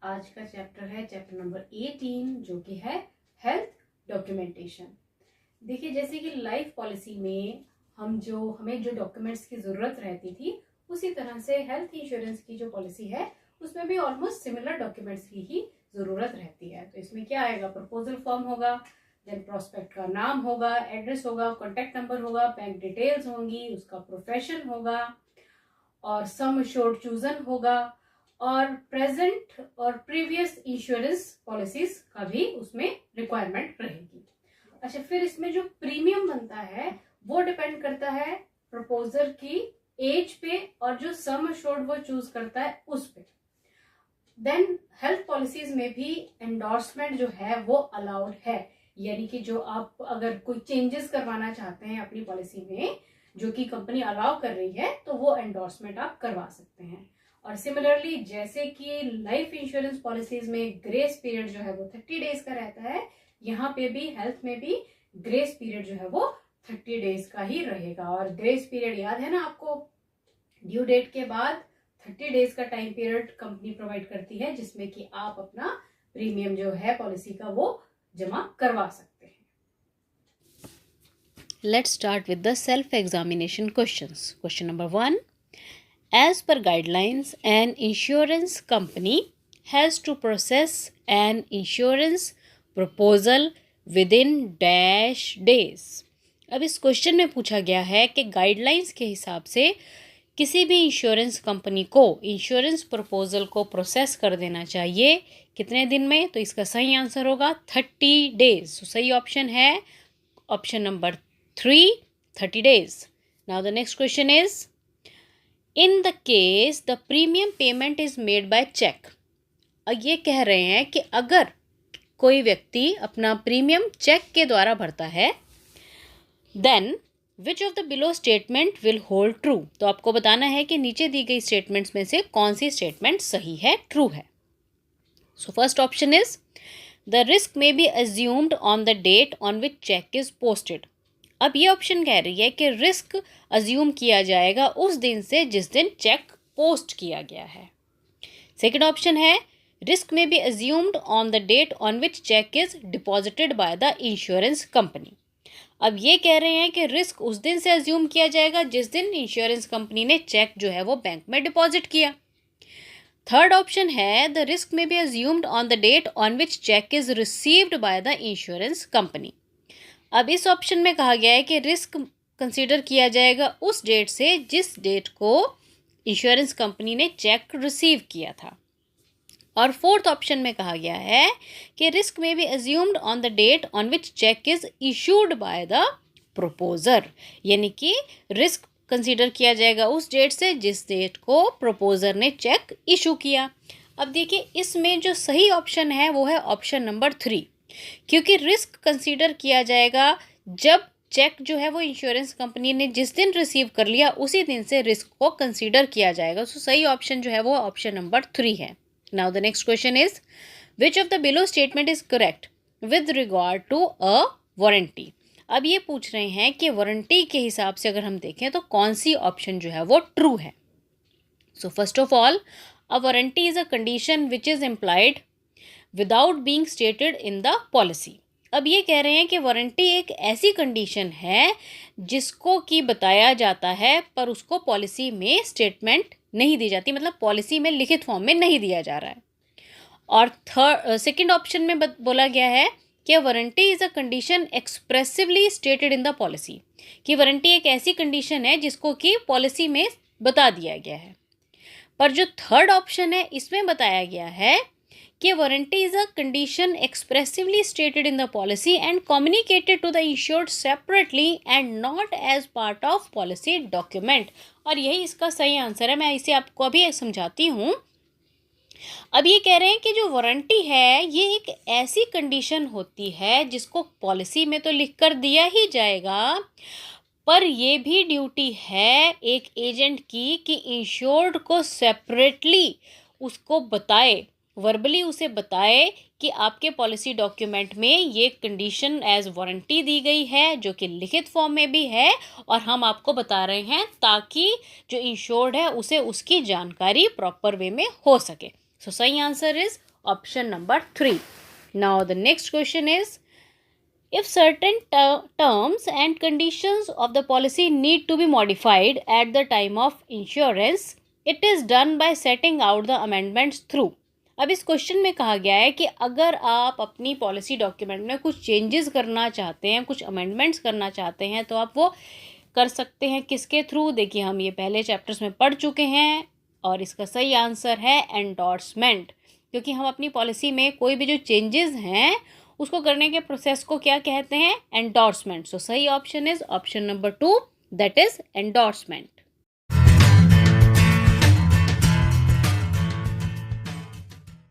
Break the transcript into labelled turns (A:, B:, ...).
A: आज का चैप्टर है चैप्टर नंबर 18 जो कि है हेल्थ डॉक्यूमेंटेशन। देखिए, जैसे कि लाइफ पॉलिसी में हमें जो डॉक्यूमेंट्स की ज़रूरत रहती थी, उसी तरह से हेल्थ इंश्योरेंस की जो पॉलिसी है उसमें भी ऑलमोस्ट सिमिलर डॉक्यूमेंट्स की ही ज़रूरत रहती है। तो इसमें क्या आएगा? प्रपोजल फॉर्म होगा, देन प्रोस्पेक्ट का नाम होगा, एड्रेस होगा, कॉन्टैक्ट नंबर होगा, बैंक डिटेल्स होंगी, उसका प्रोफेशन होगा और सम एश्योर्ड चूजन होगा और प्रेजेंट और प्रीवियस इंश्योरेंस पॉलिसीज का भी उसमें रिक्वायरमेंट रहेगी। अच्छा, फिर इसमें जो प्रीमियम बनता है वो डिपेंड करता है प्रपोजर की एज पे और जो सम एश्योर्ड वो चूज करता है उस पे। देन हेल्थ पॉलिसीज में भी एंडोर्समेंट जो है वो अलाउड है, यानी कि जो आप अगर कोई चेंजेस करवाना चाहते हैं अपनी पॉलिसी में जो कि कंपनी अलाउ कर रही है तो वो एंडोर्समेंट आप करवा सकते हैं। और सिमिलरली जैसे कि लाइफ इंश्योरेंस पॉलिसीज में ग्रेस पीरियड जो है वो 30 डेज का रहता है, यहाँ पे भी हेल्थ में भी ग्रेस पीरियड जो है वो 30 डेज का ही रहेगा। और ग्रेस पीरियड याद है ना आपको, ड्यू डेट के बाद 30 डेज का टाइम पीरियड कंपनी प्रोवाइड करती है जिसमें कि आप अपना प्रीमियम जो है पॉलिसी का वो जमा करवा सकते हैं।
B: Let's start with the self-examination questions. Question number 1. As per guidelines, an insurance company has to process an insurance proposal within dash days. अब इस क्वेश्चन में पूछा गया है कि गाइडलाइंस के हिसाब से किसी भी इंश्योरेंस कंपनी को इंश्योरेंस प्रपोजल को प्रोसेस कर देना चाहिए कितने दिन में। तो इसका सही आंसर होगा 30 डेज। तो सही ऑप्शन है option number 3, 30 days. Now the next question is, in the case the premium payment is made by check. अब ये कह रहे हैं कि अगर कोई व्यक्ति अपना प्रीमियम चेक के द्वारा भरता है, then which of the below statement will hold true. तो आपको बताना है कि नीचे दी गई स्टेटमेंट्स में से कौन सी स्टेटमेंट सही है, ट्रू है। So first option is, the risk may be assumed on the date on which check is posted. अब ये ऑप्शन कह रही है कि रिस्क अज्यूम किया जाएगा उस दिन से जिस दिन चेक पोस्ट किया गया है। सेकंड ऑप्शन है, रिस्क में be assumed on the date on which cheque is deposited by the insurance company. अब ये कह रहे हैं कि रिस्क उस दिन से अज्यूम किया जाएगा जिस दिन इंश्योरेंस कंपनी ने चेक जो है वो बैंक में डिपॉजिट किया। थर्ड ऑप्शन है, द रिस्क में be assumed on the date on which cheque is received by the insurance company. अब इस ऑप्शन में कहा गया है कि रिस्क कंसीडर किया जाएगा उस डेट से जिस डेट को इंश्योरेंस कंपनी ने चेक रिसीव किया था। और फोर्थ ऑप्शन में कहा गया है कि रिस्क में be assumed on the date on which cheque is issued by the proposer, यानी कि रिस्क कंसीडर किया जाएगा उस डेट से जिस डेट को प्रोपोजर ने चेक इशू किया। अब देखिए, इसमें जो सही ऑप्शन है वो है ऑप्शन नंबर 3, क्योंकि रिस्क कंसीडर किया जाएगा जब चेक जो है वो इंश्योरेंस कंपनी ने जिस दिन रिसीव कर लिया उसी दिन से रिस्क को कंसीडर किया जाएगा। सो सही ऑप्शन जो है वो ऑप्शन नंबर 3 है। Now the next question is, which of the below statement is correct with regard to a warranty. अब ये पूछ रहे हैं कि वारंटी के हिसाब से अगर हम देखें तो कौन सी ऑप्शन जो है वो ट्रू है। So first of all, a warranty is a condition which is implied without being stated in the policy. अब ये कह रहे हैं कि वारंटी एक ऐसी कंडीशन है जिसको कि बताया जाता है पर उसको पॉलिसी में स्टेटमेंट नहीं दी जाती, मतलब पॉलिसी में लिखित फॉर्म में नहीं दिया जा रहा है। और सेकंड ऑप्शन में बोला गया है कि warranty is a condition expressively stated in the policy, कि वारंटी एक ऐसी कंडीशन है जिसको कि पॉलिसी में बता दिया गया है। पर जो थर्ड ऑप्शन है इसमें बताया गया है कि warranty is a condition expressively stated in the policy and communicated to the insured separately and not as part of policy document. और यही इसका सही आंसर है। मैं इसे आपको अभी समझाती हूँ। अब ये कह रहे हैं कि जो वारंटी है ये एक ऐसी कंडीशन होती है जिसको पॉलिसी में तो लिख कर दिया ही जाएगा, पर ये भी ड्यूटी है एक एजेंट की कि इंश्योर्ड को सेपरेटली उसको बताए, वर्बली उसे बताए कि आपके पॉलिसी डॉक्यूमेंट में ये कंडीशन एज वारंटी दी गई है जो कि लिखित फॉर्म में भी है और हम आपको बता रहे हैं ताकि जो इंश्योर्ड है उसे उसकी जानकारी प्रॉपर वे में हो सके। सो सही answer is option number 3. Now the next question is, if certain terms and conditions of the policy need to be modified at the time of insurance, it is done by setting out the amendments through. अब इस question में कहा गया है कि अगर आप अपनी पॉलिसी डॉक्यूमेंट में कुछ चेंजेस करना चाहते हैं, कुछ अमेंडमेंट्स करना चाहते हैं, तो आप वो कर सकते हैं किसके थ्रू. देखिए हम ये पहले चैप्टर्स में पढ़ चुके हैं और इसका सही आंसर है एंडोर्समेंट. क्योंकि हम अपनी पॉलिसी में कोई भी जो चेंजेस हैं उसको करने के प्रोसेस को क्या कहते हैं, एंडोर्समेंट. सो सही option is option number 2, that is endorsement.